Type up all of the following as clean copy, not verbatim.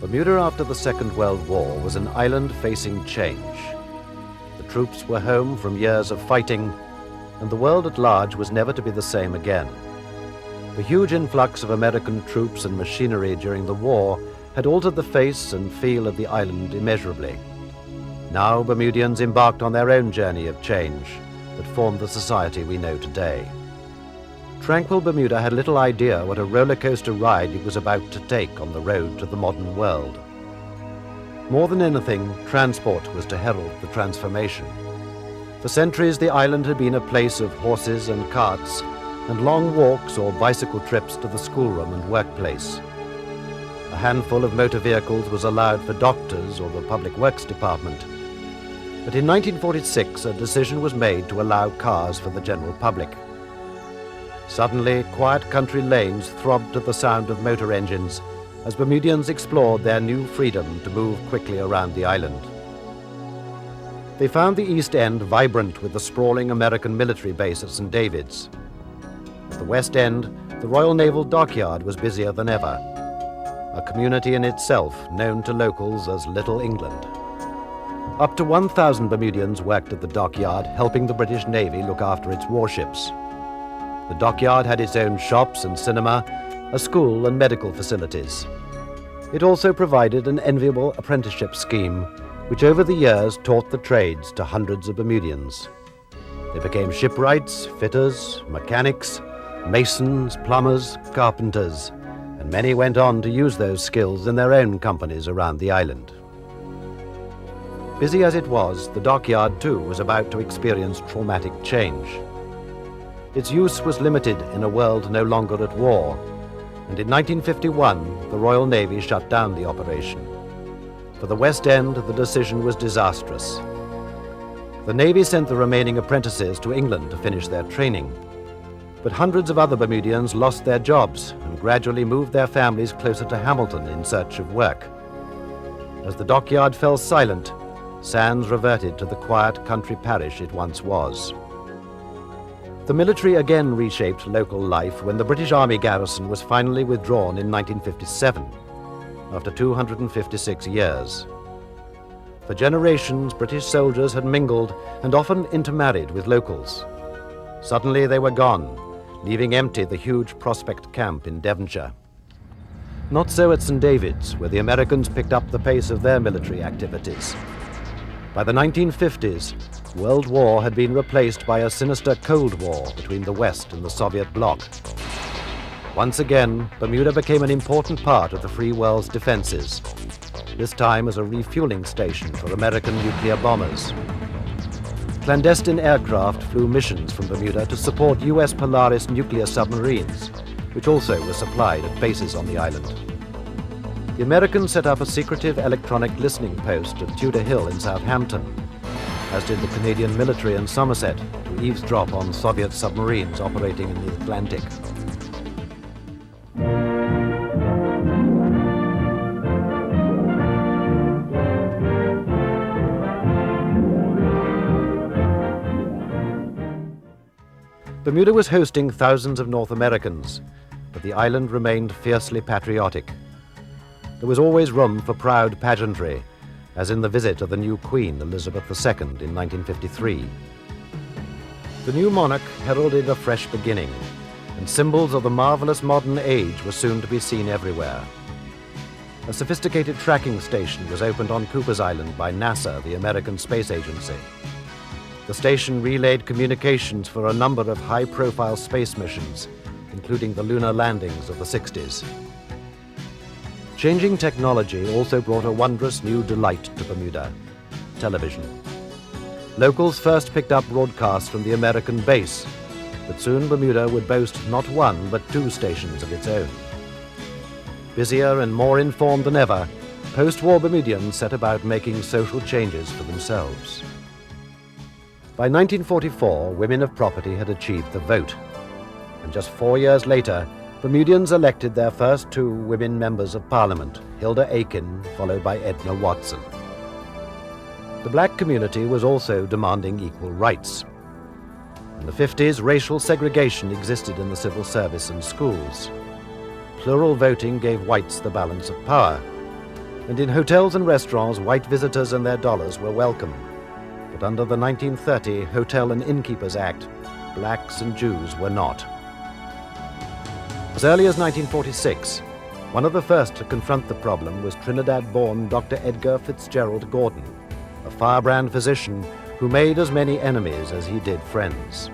Bermuda after the Second World War was an island facing change. The troops were home from years of fighting, and the world at large was never to be the same again. The huge influx of American troops and machinery during the war had altered the face and feel of the island immeasurably. Now Bermudians embarked on their own journey of change that formed the society we know today. Tranquil Bermuda had little idea what a roller coaster ride it was about to take on the road to the modern world. More than anything, transport was to herald the transformation. For centuries, the island had been a place of horses and carts, and long walks or bicycle trips to the schoolroom and workplace. A handful of motor vehicles was allowed for doctors or the public works department. But in 1946, a decision was made to allow cars for the general public. Suddenly, quiet country lanes throbbed to the sound of motor engines as Bermudians explored their new freedom to move quickly around the island. They found the East End vibrant with the sprawling American military base at St. David's. At the West End, the Royal Naval Dockyard was busier than ever, a community in itself known to locals as Little England. Up to 1,000 Bermudians worked at the dockyard, helping the British Navy look after its warships. The dockyard had its own shops and cinema, a school and medical facilities. It also provided an enviable apprenticeship scheme, which over the years taught the trades to hundreds of Bermudians. They became shipwrights, fitters, mechanics, masons, plumbers, carpenters, and many went on to use those skills in their own companies around the island. Busy as it was, the dockyard too was about to experience traumatic change. Its use was limited in a world no longer at war, and in 1951 the Royal Navy shut down the operation. For the West End, the decision was disastrous. The Navy sent the remaining apprentices to England to finish their training, but hundreds of other Bermudians lost their jobs and gradually moved their families closer to Hamilton in search of work. As the dockyard fell silent, Sands reverted to the quiet country parish it once was. The military again reshaped local life when the British Army garrison was finally withdrawn in 1957, after 256 years. For generations, British soldiers had mingled and often intermarried with locals. Suddenly they were gone, leaving empty the huge Prospect camp in Devonshire. Not so at St. David's, where the Americans picked up the pace of their military activities. By the 1950s, World War had been replaced by a sinister Cold War between the West and the Soviet bloc. Once again, Bermuda became an important part of the free world's defenses, this time as a refueling station for American nuclear bombers. Clandestine aircraft flew missions from Bermuda to support US Polaris nuclear submarines, which also were supplied at bases on the island. The Americans set up a secretive electronic listening post at Tudor Hill in Southampton, as did the Canadian military in Somerset to eavesdrop on Soviet submarines operating in the Atlantic. Bermuda was hosting thousands of North Americans, but the island remained fiercely patriotic. There was always room for proud pageantry, as in the visit of the new Queen, Elizabeth II, in 1953. The new monarch heralded a fresh beginning, and symbols of the marvelous modern age were soon to be seen everywhere. A sophisticated tracking station was opened on Cooper's Island by NASA, the American Space Agency. The station relayed communications for a number of high-profile space missions, including the lunar landings of the 60s. Changing technology also brought a wondrous new delight to Bermuda: television. Locals first picked up broadcasts from the American base, but soon Bermuda would boast not one but two stations of its own. Busier and more informed than ever, post-war Bermudians set about making social changes for themselves. By 1944, women of property had achieved the vote, and just 4 years later, Bermudians elected their first two women members of Parliament, Hilda Aiken, followed by Edna Watson. The black community was also demanding equal rights. In the 50s, racial segregation existed in the civil service and schools. Plural voting gave whites the balance of power, and in hotels and restaurants, white visitors and their dollars were welcome. But under the 1930 Hotel and Innkeepers Act, blacks and Jews were not. As early as 1946, one of the first to confront the problem was Trinidad-born Dr. Edgar Fitzgerald Gordon, a firebrand physician who made as many enemies as he did friends.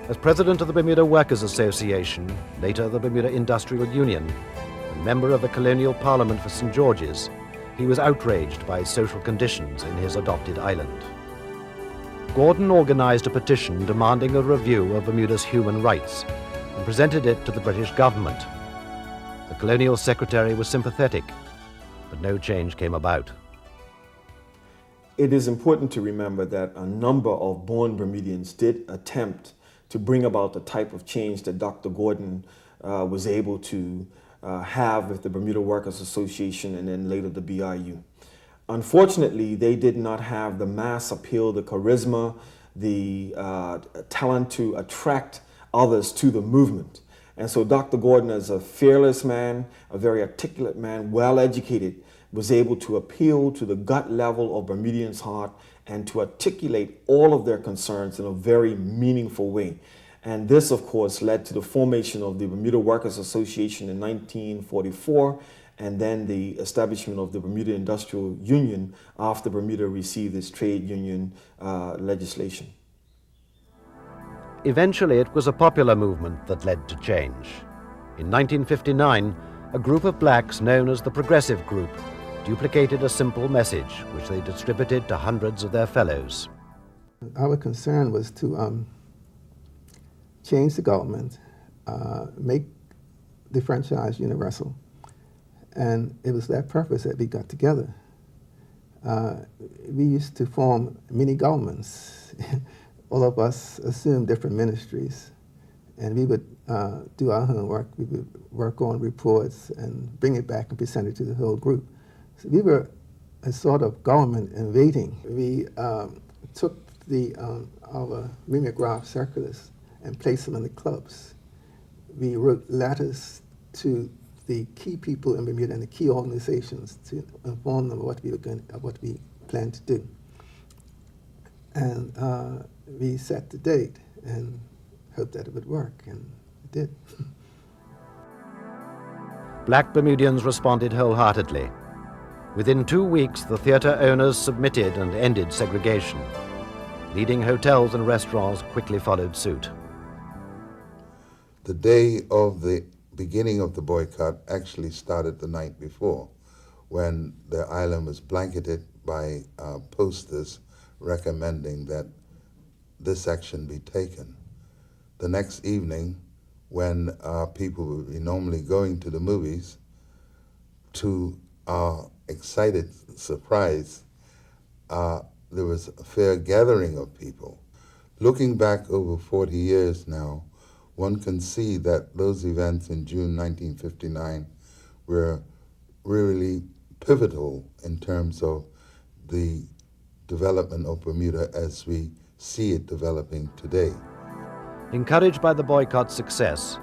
As president of the Bermuda Workers' Association, later the Bermuda Industrial Union, and member of the Colonial Parliament for St. George's, he was outraged by social conditions in his adopted island. Gordon organized a petition demanding a review of Bermuda's human rights and presented it to the British government. The colonial secretary was sympathetic, but no change came about. It is important to remember that a number of born Bermudians did attempt to bring about the type of change that Dr. Gordon was able to have with the Bermuda Workers Association and then later the BRU. Unfortunately, they did not have the mass appeal, the charisma, the talent to attract others to the movement. And so Dr. Gordon, as a fearless man, a very articulate man, well-educated, was able to appeal to the gut level of Bermudians' heart and to articulate all of their concerns in a very meaningful way. And this, of course, led to the formation of the Bermuda Workers Association in 1944, and then the establishment of the Bermuda Industrial Union after Bermuda received its trade union legislation. Eventually, it was a popular movement that led to change. In 1959, a group of blacks known as the Progressive Group duplicated a simple message which they distributed to hundreds of their fellows. Our concern was to change the government, make the franchise universal, and it was that purpose that we got together. We used to form mini governments. All of us assumed different ministries, and we would do our homework. We would work on reports and bring it back and present it to the whole group. So we were a sort of government in waiting. We took our mimeograph circulars and placed them in the clubs. We wrote letters to the key people in Bermuda and the key organizations to inform them of what we planned to do. And we set the date and hoped that it would work, and it did. Black Bermudians responded wholeheartedly. Within 2 weeks, the theater owners submitted and ended segregation. Leading hotels and restaurants quickly followed suit. The day of the beginning of the boycott actually started the night before, when the island was blanketed by posters recommending that this action be taken. The next evening, when people would be normally going to the movies, to our excited surprise, there was a fair gathering of people. Looking back over 40 years now, one can see that those events in June 1959 were really pivotal in terms of the development of Bermuda as we see it developing today. Encouraged by the boycott's success,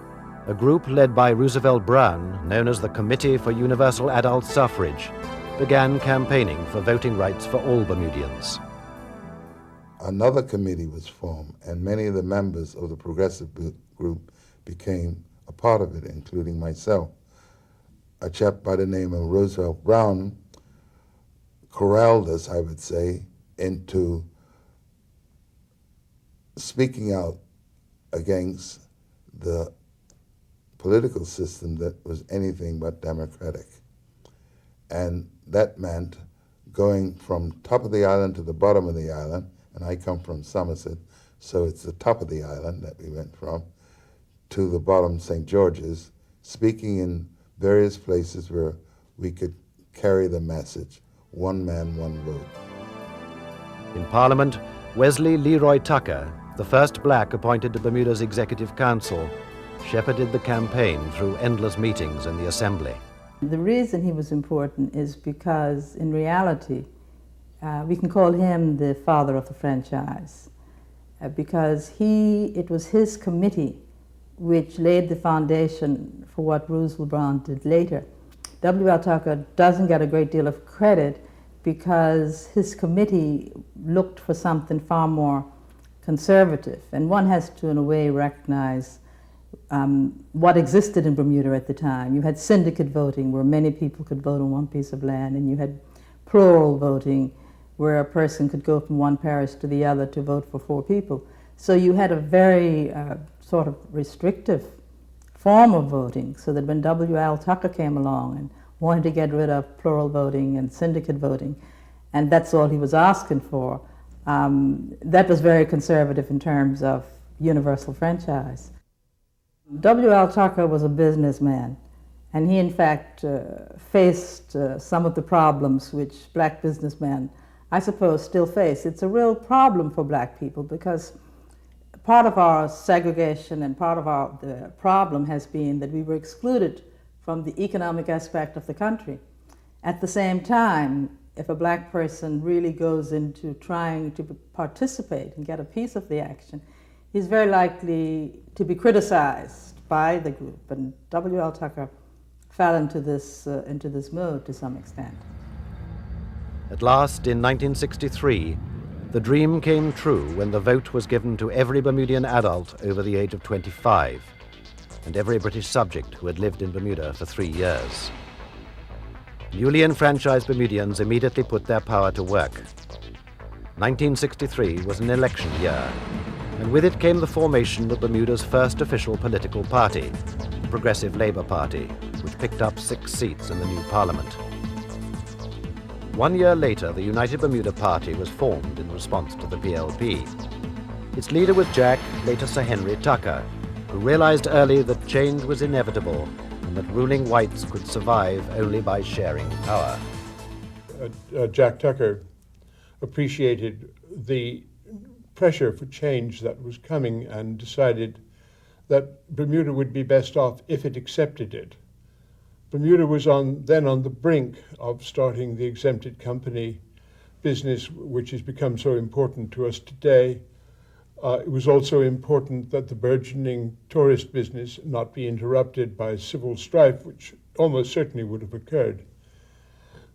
a group led by Roosevelt Brown, known as the Committee for Universal Adult Suffrage, began campaigning for voting rights for all Bermudians. Another committee was formed, and many of the members of the Progressive Group became a part of it, including myself. A chap by the name of Roosevelt Brown corralled us, I would say, into speaking out against the political system that was anything but democratic. And that meant going from top of the island to the bottom of the island, and I come from Somerset, so it's the top of the island that we went from, to the bottom, St. George's, speaking in various places where we could carry the message, one man, one vote. In Parliament, Wesley Leroy Tucker, the first black appointed to Bermuda's Executive Council, shepherded the campaign through endless meetings in the Assembly. The reason he was important is because, in reality, we can call him the father of the franchise, because it was his committee which laid the foundation for what Roosevelt Brown did later. W.L. Tucker doesn't get a great deal of credit because his committee looked for something far more conservative. And one has to, in a way, recognize what existed in Bermuda at the time. You had syndicate voting, where many people could vote on one piece of land, and you had plural voting, where a person could go from one parish to the other to vote for 4 people. So you had a very sort of restrictive form of voting, so that when W.L. Tucker came along and wanted to get rid of plural voting and syndicate voting, and that's all he was asking for, that was very conservative in terms of universal franchise. W.L. Tucker was a businessman, and he in fact faced some of the problems which black businessmen, I suppose, still face. It's a real problem for black people because part of our segregation and part of the problem has been that we were excluded from the economic aspect of the country. At the same time, if a black person really goes into trying to participate and get a piece of the action, he's very likely to be criticized by the group. And W.L. Tucker fell into this mode to some extent. At last, in 1963, the dream came true when the vote was given to every Bermudian adult over the age of 25 and every British subject who had lived in Bermuda for 3 years. Newly enfranchised Bermudians immediately put their power to work. 1963 was an election year, and with it came the formation of Bermuda's first official political party, the Progressive Labour Party, which picked up 6 seats in the new parliament. 1 year later, the United Bermuda Party was formed in response to the PLP. Its leader was Jack, later Sir Henry Tucker, who realized early that change was inevitable and that ruling whites could survive only by sharing power. Jack Tucker appreciated the pressure for change that was coming and decided that Bermuda would be best off if it accepted it. Bermuda was then on the brink of starting the exempted company business, which has become so important to us today. It was also important that the burgeoning tourist business not be interrupted by civil strife, which almost certainly would have occurred.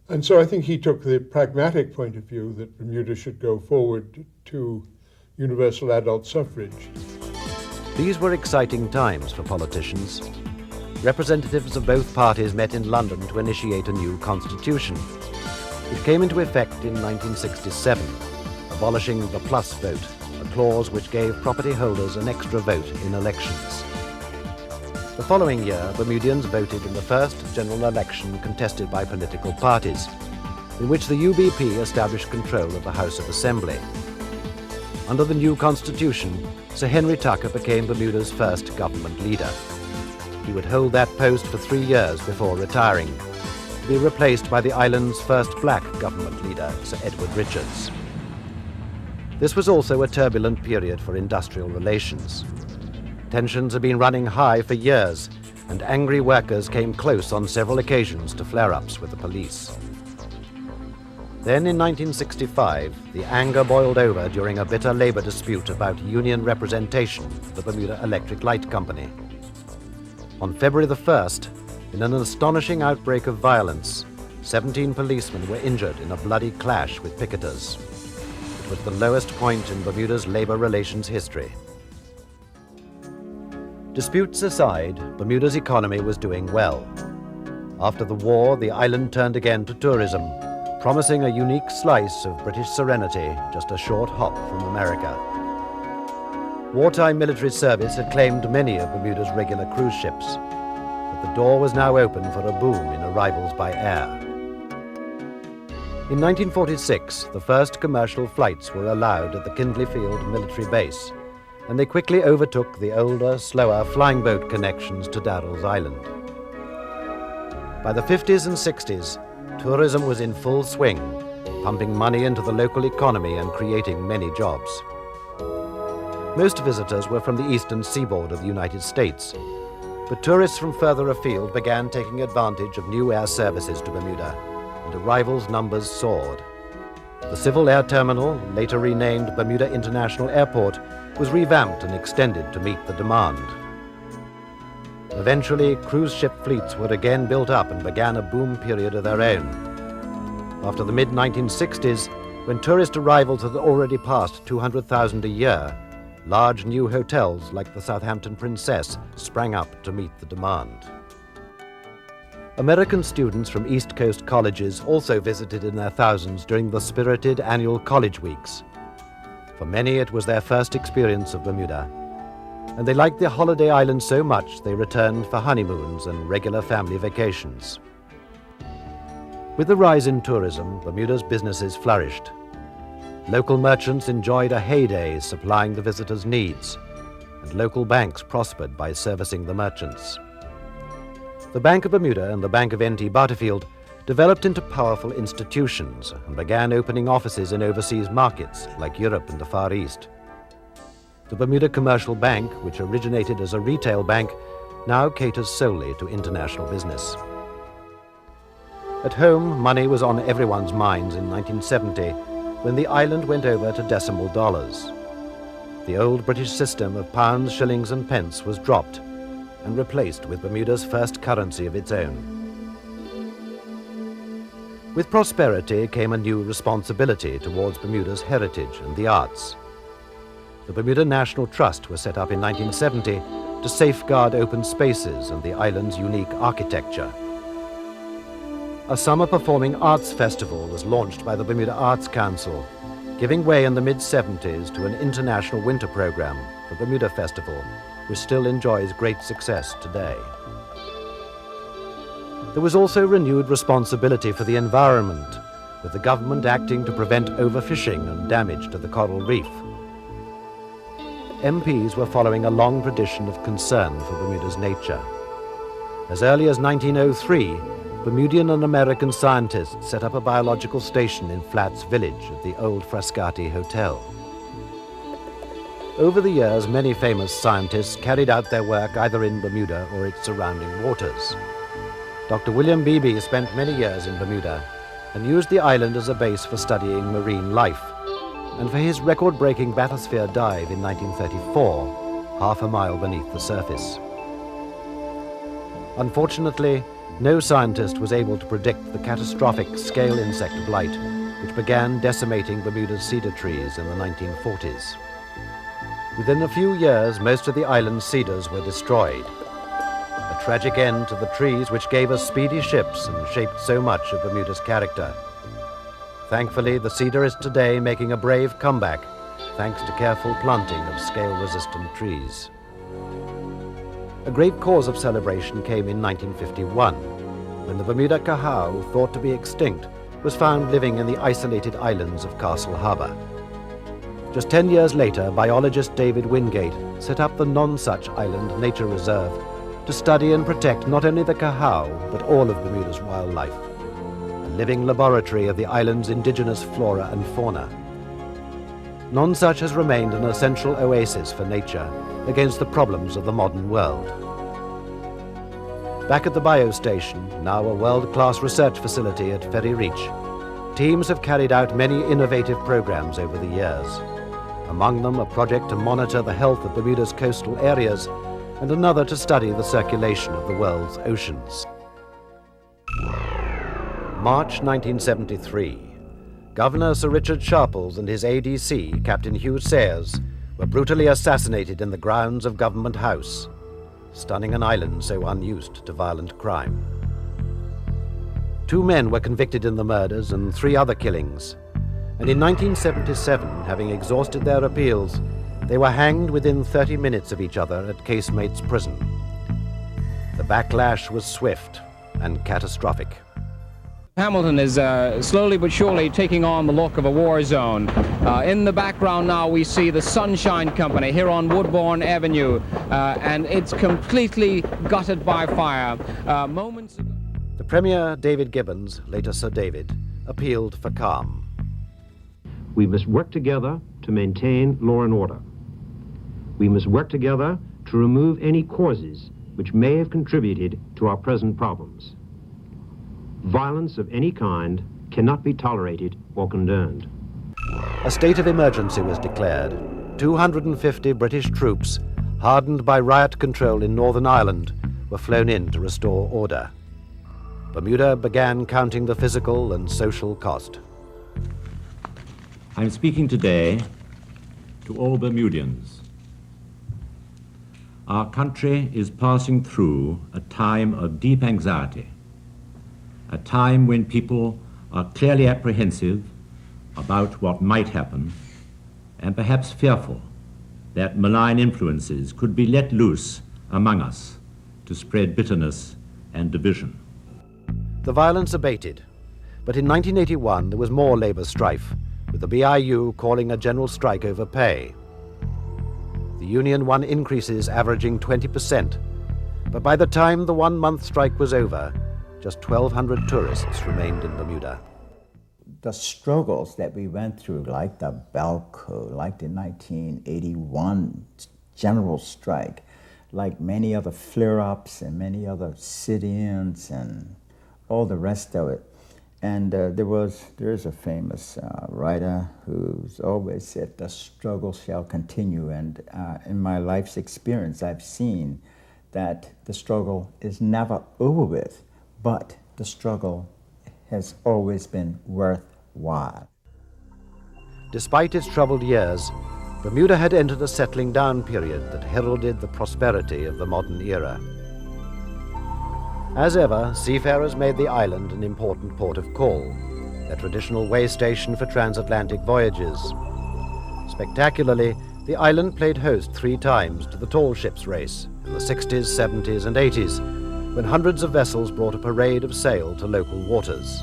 And so I think he took the pragmatic point of view that Bermuda should go forward to universal adult suffrage. These were exciting times for politicians. Representatives of both parties met in London to initiate a new constitution. It came into effect in 1967, abolishing the plus vote, a clause which gave property holders an extra vote in elections. The following year, Bermudians voted in the first general election contested by political parties, in which the UBP established control of the House of Assembly. Under the new constitution, Sir Henry Tucker became Bermuda's first government leader. He would hold that post for 3 years before retiring, to be replaced by the island's first black government leader, Sir Edward Richards. This was also a turbulent period for industrial relations. Tensions had been running high for years, and angry workers came close on several occasions to flare-ups with the police. Then in 1965, the anger boiled over during a bitter labor dispute about union representation for the Bermuda Electric Light Company. On February the 1st, in an astonishing outbreak of violence, 17 policemen were injured in a bloody clash with picketers. It was the lowest point in Bermuda's labor relations history. Disputes aside, Bermuda's economy was doing well. After the war, the island turned again to tourism, promising a unique slice of British serenity just a short hop from America. Wartime military service had claimed many of Bermuda's regular cruise ships, but the door was now open for a boom in arrivals by air. In 1946, the first commercial flights were allowed at the Kindley Field military base, and they quickly overtook the older, slower flying boat connections to Darrell's Island. By the 50s and 60s, tourism was in full swing, pumping money into the local economy and creating many jobs. Most visitors were from the eastern seaboard of the United States, but tourists from further afield began taking advantage of new air services to Bermuda, and arrivals' numbers soared. The civil air terminal, later renamed Bermuda International Airport, was revamped and extended to meet the demand. Eventually, cruise ship fleets were again built up and began a boom period of their own. After the mid-1960s, when tourist arrivals had already passed 200,000 a year, large new hotels like the Southampton Princess sprang up to meet the demand. American students from East Coast colleges also visited in their thousands during the spirited annual college weeks. For many, it was their first experience of Bermuda, and they liked the holiday island so much they returned for honeymoons and regular family vacations. With the rise in tourism, Bermuda's businesses flourished. Local merchants enjoyed a heyday supplying the visitors' needs, and local banks prospered by servicing the merchants. The Bank of Bermuda and the Bank of N.T. Barterfield developed into powerful institutions and began opening offices in overseas markets like Europe and the Far East. The Bermuda Commercial Bank, which originated as a retail bank, now caters solely to international business. At home, money was on everyone's minds in 1970 when the island went over to decimal dollars. The old British system of pounds, shillings and pence was dropped and replaced with Bermuda's first currency of its own. With prosperity came a new responsibility towards Bermuda's heritage and the arts. The Bermuda National Trust was set up in 1970 to safeguard open spaces and the island's unique architecture. A summer performing arts festival was launched by the Bermuda Arts Council, giving way in the mid-70s to an international winter program, the Bermuda Festival, which still enjoys great success today. There was also renewed responsibility for the environment, with the government acting to prevent overfishing and damage to the coral reef. MPs were following a long tradition of concern for Bermuda's nature. As early as 1903, Bermudian and American scientists set up a biological station in Flats Village at the old Frascati Hotel. Over the years, many famous scientists carried out their work either in Bermuda or its surrounding waters. Dr. William Beebe spent many years in Bermuda and used the island as a base for studying marine life, and for his record-breaking bathysphere dive in 1934, half a mile beneath the surface. Unfortunately, no scientist was able to predict the catastrophic scale insect blight, which began decimating Bermuda's cedar trees in the 1940s. Within a few years, most of the island's cedars were destroyed. A tragic end to the trees which gave us speedy ships and shaped so much of Bermuda's character. Thankfully, the cedar is today making a brave comeback, thanks to careful planting of scale-resistant trees. A great cause of celebration came in 1951, when the Bermuda cahao, thought to be extinct, was found living in the isolated islands of Castle Harbour. Just 10 years later, biologist David Wingate set up the Nonsuch Island Nature Reserve to study and protect not only the cahao, but all of Bermuda's wildlife, a living laboratory of the island's indigenous flora and fauna. Nonsuch has remained an essential oasis for nature against the problems of the modern world. Back at the biostation, now a world-class research facility at Ferry Reach, teams have carried out many innovative programs over the years. Among them, a project to monitor the health of Bermuda's coastal areas and another to study the circulation of the world's oceans. March 1973. Governor Sir Richard Sharples and his ADC, Captain Hugh Sayers, were brutally assassinated in the grounds of Government House, stunning an island so unused to violent crime. 2 men were convicted in the murders and 3 other killings, and in 1977, having exhausted their appeals, they were hanged within 30 minutes of each other at Casemates Prison. The backlash was swift and catastrophic. Hamilton is slowly but surely taking on the look of a war zone. In the background now we see the Sunshine Company here on Woodbourne Avenue, and it's completely gutted by fire. Moments ago... The Premier, David Gibbons, later Sir David, appealed for calm. We must work together to maintain law and order. We must work together to remove any causes which may have contributed to our present problems. Violence of any kind cannot be tolerated or condoned. A state of emergency was declared. 250 British troops, hardened by riot control in Northern Ireland, were flown in to restore order. Bermuda began counting the physical and social cost. I'm speaking today to all Bermudians. Our country is passing through a time of deep anxiety, a time when people are clearly apprehensive about what might happen and perhaps fearful that malign influences could be let loose among us to spread bitterness and division. The violence abated, but in 1981 there was more labor strife, with the BIU calling a general strike over pay. The union won increases averaging 20%, but by the time the one-month strike was over, just 1,200 tourists remained in Bermuda. The struggles that we went through, like the Belco, like the 1981 general strike, like many other flare-ups and many other sit-ins and all the rest of it. And there's a famous writer who's always said, the struggle shall continue. And in my life's experience, I've seen that the struggle is never over with, but the struggle has always been worthwhile. Despite its troubled years, Bermuda had entered a settling down period that heralded the prosperity of the modern era. As ever, seafarers made the island an important port of call, a traditional way station for transatlantic voyages. Spectacularly, the island played host 3 times to the tall ships race in the 60s, 70s, and 80s, when hundreds of vessels brought a parade of sail to local waters.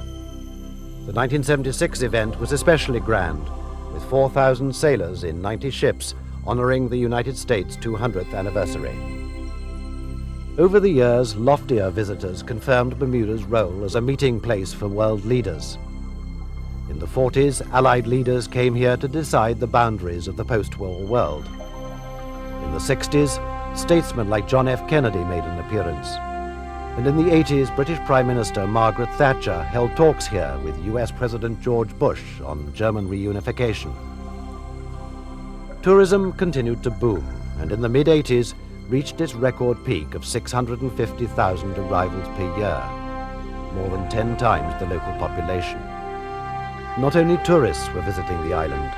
The 1976 event was especially grand, with 4,000 sailors in 90 ships honoring the United States' 200th anniversary. Over the years, loftier visitors confirmed Bermuda's role as a meeting place for world leaders. In the 40s, Allied leaders came here to decide the boundaries of the post-war world. In the 60s, statesmen like John F. Kennedy made an appearance. And in the 80s, British Prime Minister Margaret Thatcher held talks here with US President George Bush on German reunification. Tourism continued to boom, and in the mid-80s, reached its record peak of 650,000 arrivals per year, more than 10 times the local population. Not only tourists were visiting the island.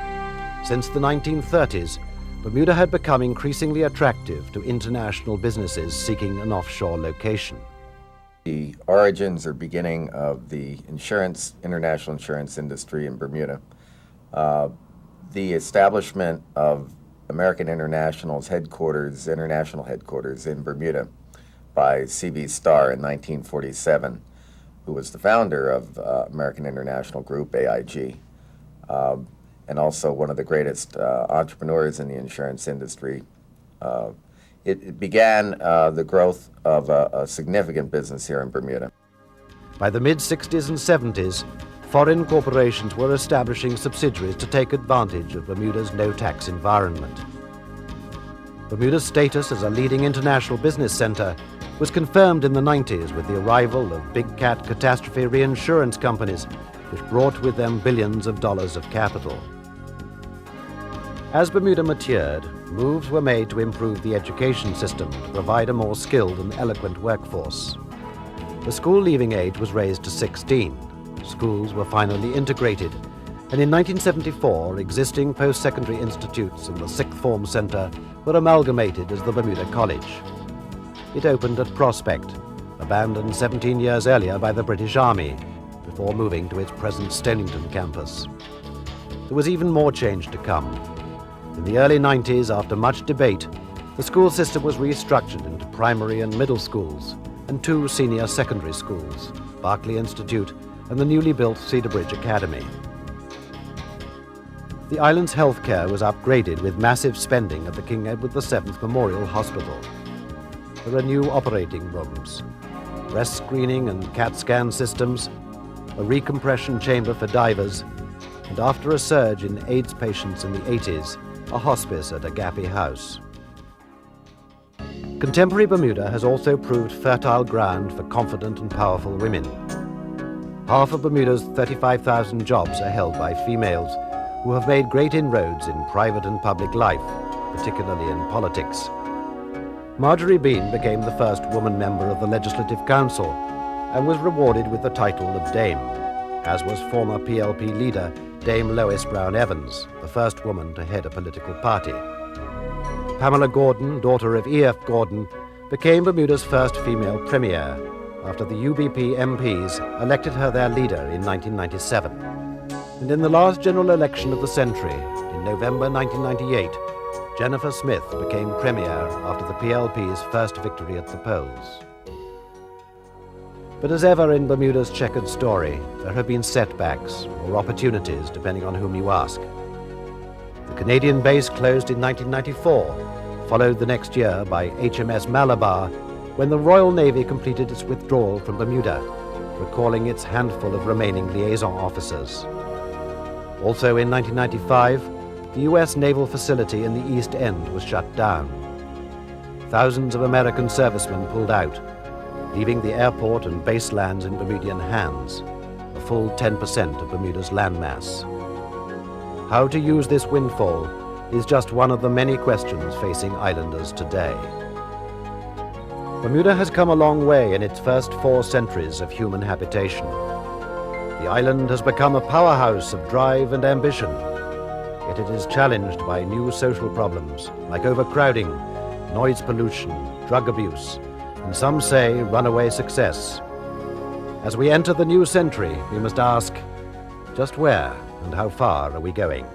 Since the 1930s, Bermuda had become increasingly attractive to international businesses seeking an offshore location. The origins or beginning of the international insurance industry in Bermuda, the establishment of American International's international headquarters in Bermuda by C.B. Starr in 1947, who was the founder of American International Group, AIG, and also one of the greatest entrepreneurs in the insurance industry. It began the growth of a significant business here in Bermuda. By the mid-60s and 70s, foreign corporations were establishing subsidiaries to take advantage of Bermuda's no-tax environment. Bermuda's status as a leading international business center was confirmed in the 90s with the arrival of big cat catastrophe reinsurance companies, which brought with them billions of dollars of capital. As Bermuda matured, moves were made to improve the education system to provide a more skilled and eloquent workforce. The school leaving age was raised to 16. Schools were finally integrated, and in 1974, existing post-secondary institutes and the Sixth Form Center were amalgamated as the Bermuda College. It opened at Prospect, abandoned 17 years earlier by the British Army, before moving to its present Stonington campus. There was even more change to come. In the early 90s, after much debate, the school system was restructured into primary and middle schools and 2 senior secondary schools, Berkeley Institute and the newly built Cedar Bridge Academy. The island's healthcare was upgraded with massive spending at the King Edward VII Memorial Hospital. There are new operating rooms, breast screening and CAT scan systems, a recompression chamber for divers, and after a surge in AIDS patients in the 80s, a hospice at Agape House. Contemporary Bermuda has also proved fertile ground for confident and powerful women. Half of Bermuda's 35,000 jobs are held by females who have made great inroads in private and public life, particularly in politics. Marjorie Bean became the first woman member of the Legislative Council and was rewarded with the title of Dame, as was former PLP leader Dame Lois Brown Evans, the first woman to head a political party. Pamela Gordon, daughter of E.F. Gordon, became Bermuda's first female premier after the UBP MPs elected her their leader in 1997. And in the last general election of the century, in November 1998, Jennifer Smith became premier after the PLP's first victory at the polls. But as ever in Bermuda's checkered story, there have been setbacks or opportunities depending on whom you ask. The Canadian base closed in 1994, followed the next year by HMS Malabar, when the Royal Navy completed its withdrawal from Bermuda, recalling its handful of remaining liaison officers. Also in 1995, the U.S. naval facility in the East End was shut down. Thousands of American servicemen pulled out, leaving the airport and base lands in Bermudian hands, a full 10% of Bermuda's landmass. How to use this windfall is just one of the many questions facing islanders today. Bermuda has come a long way in its first 4 centuries of human habitation. The island has become a powerhouse of drive and ambition, yet it is challenged by new social problems like overcrowding, noise pollution, drug abuse, and some say runaway success. As we enter the new century, we must ask, just where and how far are we going?